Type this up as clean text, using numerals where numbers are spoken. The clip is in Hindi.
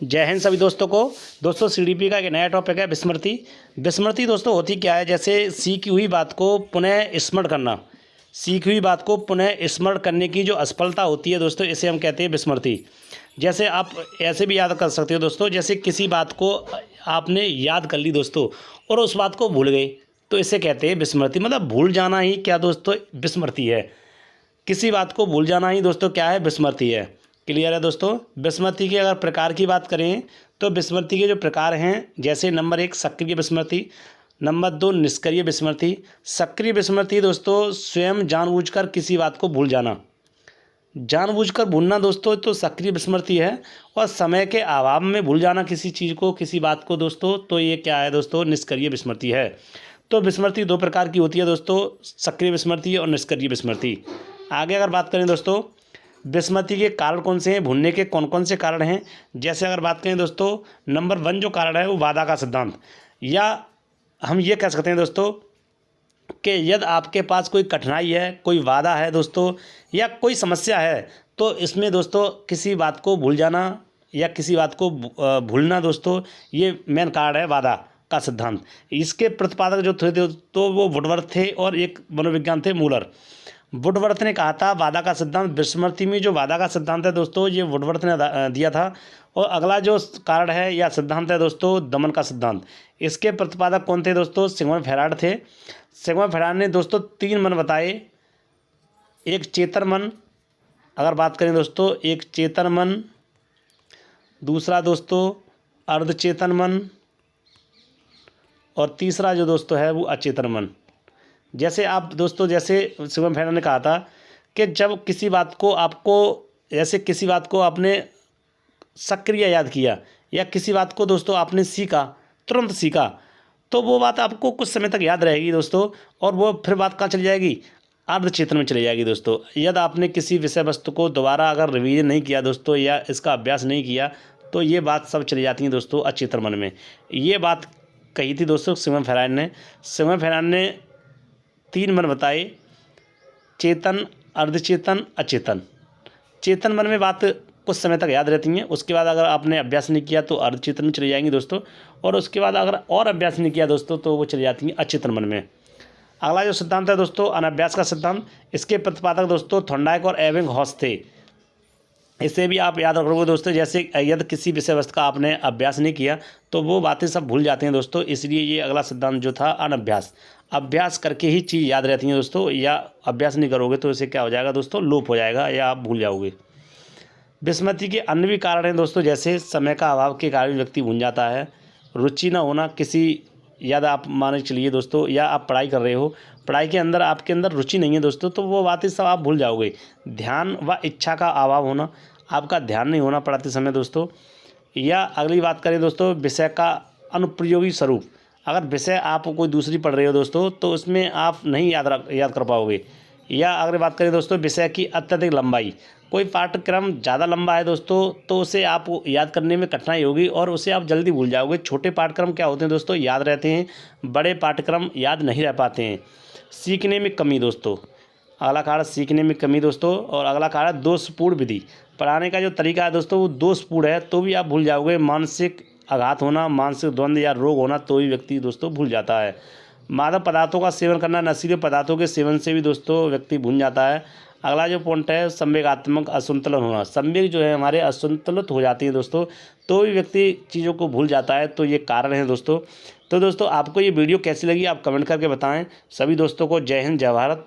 जय हिंद सभी दोस्तों को। दोस्तों सीडीपी का एक नया टॉपिक है विस्मृति। विस्मृति दोस्तों होती क्या है, जैसे सीखी हुई बात को पुनः स्मरण करना। सीखी हुई बात को पुनः स्मरण करने की जो असफलता होती है दोस्तों, इसे हम कहते हैं विस्मृति। जैसे आप ऐसे भी याद कर सकते हो दोस्तों, जैसे किसी बात को आपने याद कर ली दोस्तों और उस बात को भूल गए, तो इसे कहते हैं विस्मृति। मतलब भूल जाना ही क्या दोस्तों विस्मृति है। किसी बात को भूल जाना ही दोस्तों क्या है, विस्मृति है। क्लियर है दोस्तों। विस्मृति के अगर प्रकार की बात करें तो विस्मृति के जो प्रकार हैं, जैसे नंबर 1 सक्रिय विस्मृति, नंबर 2 निष्क्रिय विस्मृति। सक्रिय विस्मृति दोस्तों स्वयं जानबूझकर किसी बात को भूल जाना। जानबूझकर भूलना दोस्तों तो सक्रिय विस्मृति है, और समय के अभाव में भूल जाना किसी चीज़ को, किसी बात को दोस्तों, तो ये क्या है दोस्तों, निष्क्रिय विस्मृति है। तो विस्मृति दो प्रकार की होती है दोस्तों, सक्रिय विस्मृति और निष्क्रिय विस्मृति। आगे अगर बात करें दोस्तों विस्मृति के कारण कौन से हैं, भूलने के कौन कौन से कारण हैं, जैसे अगर बात करें दोस्तों नंबर 1 जो कारण है वो वादा का सिद्धांत, या हम ये कह सकते हैं दोस्तों कि यदि आपके पास कोई कठिनाई है, कोई वादा है दोस्तों, या कोई समस्या है, तो इसमें दोस्तों किसी बात को भूल जाना या किसी बात को भूलना दोस्तों, ये मेन कारण है वादा का सिद्धांत। इसके प्रतिपादक जो थे तो वो वुडवर्थ थे और एक मनोविज्ञान थे मूलर। वुडवर्थ ने कहा था वादा का सिद्धांत, विस्मृति में जो वादा का सिद्धांत है दोस्तों ये वुडवर्थ ने दिया था। और अगला जो कारण है या सिद्धांत है दोस्तों दमन का सिद्धांत। इसके प्रतिपादक कौन थे दोस्तों, सिगमंड फ्रॉइड थे। सिगमंड फ्रॉइड ने दोस्तों 3 मन बताए। एक चेतन मन, अगर बात करें दोस्तों एक चेतन मन, दूसरा दोस्तों अर्धचेतन मन, और तीसरा जो दोस्तों है वो अचेतन मन। जैसे आप दोस्तों, जैसे सिगमंड फ्रॉइड ने कहा था कि जब किसी बात को आपको, जैसे किसी बात को आपने सक्रिय याद किया या किसी बात को दोस्तों आपने सीखा, तुरंत सीखा, तो वो बात आपको कुछ समय तक याद रहेगी दोस्तों, और वो फिर बात कहाँ चली जाएगी, अर्धचेतन में चली जाएगी दोस्तों। यदि आपने किसी विषय वस्तु को दोबारा अगर रिवीजन नहीं किया दोस्तों, या इसका अभ्यास नहीं किया, तो ये बात सब चली जाती हैं दोस्तों अचेतन मन में। ये बात कही थी दोस्तों सिगमंड फ्रॉइड ने। सिगमंड फ्रॉइड ने 3 मन बताए, चेतन, अर्धचेतन, अचेतन। चेतन मन में बात कुछ समय तक याद रहती हैं, उसके बाद अगर आपने अभ्यास नहीं किया तो अर्धचेतन में चली जाएंगी दोस्तों, और उसके बाद अगर और अभ्यास नहीं किया दोस्तों तो वो चली जाती हैं अचेतन मन में। अगला जो सिद्धांत है दोस्तों अनभ्यास का सिद्धांत। इसके प्रतिपादक दोस्तों थॉर्नडाइक और एबिंगहॉस थे। इसे भी आप याद रखोगे दोस्तों, जैसे यदि किसी विषय वस्तु का आपने अभ्यास नहीं किया तो वो बातें सब भूल जाते हैं दोस्तों, इसलिए ये अगला सिद्धांत जो था अनभ्यास। अभ्यास करके ही चीज़ याद रहती है दोस्तों, या अभ्यास नहीं करोगे तो इसे क्या हो जाएगा दोस्तों, लोप हो जाएगा या आप भूल जाओगे। विस्मृति के अन्य भी कारण हैं दोस्तों, जैसे समय का अभाव के कारण व्यक्ति भूल जाता है, रुचि ना होना किसी, याद आप मान चलिए दोस्तों, या आप पढ़ाई कर रहे हो, पढ़ाई के अंदर आपके अंदर रुचि नहीं है दोस्तों, तो वो बातें सब आप भूल जाओगे। ध्यान व इच्छा का अभाव होना, आपका ध्यान नहीं होना पढ़ाते समय दोस्तों। या अगली बात करें दोस्तों विषय का अनुपयोगी स्वरूप। अगर विषय आप कोई दूसरी पढ़ रहे हो दोस्तों तो उसमें आप नहीं याद कर पाओगे। या अगर बात करें दोस्तों विषय की अत्यधिक लंबाई, कोई पाठ्यक्रम ज़्यादा लंबा है दोस्तों तो उसे आप याद करने में कठिनाई होगी और उसे आप जल्दी भूल जाओगे। छोटे पाठ्यक्रम क्या होते हैं दोस्तों, याद रहते हैं, बड़े पाठ्यक्रम याद नहीं रह पाते हैं। सीखने में कमी दोस्तों, अगला कारण सीखने में कमी दोस्तों। और अगला कारण दोषपूर्ण विधि, पढ़ाने का जो तरीका है दोस्तों वो दोषपूर्ण है तो भी आप भूल जाओगे। मानसिक आघात होना, मानसिक द्वंद्व या रोग होना, तो भी व्यक्ति दोस्तों भूल जाता है। मादक पदार्थों का सेवन करना, नशीले पदार्थों के सेवन से भी दोस्तों व्यक्ति भूल जाता है। अगला जो पॉइंट है संवेगात्मक असंतुलन होना, संवेग जो है हमारे असंतुलित हो जाती है दोस्तों, तो भी व्यक्ति चीज़ों को भूल जाता है। तो ये कारण है दोस्तों। तो दोस्तों आपको ये वीडियो कैसी लगी आप कमेंट करके बताएं। सभी दोस्तों को जय हिंद, जय भारत।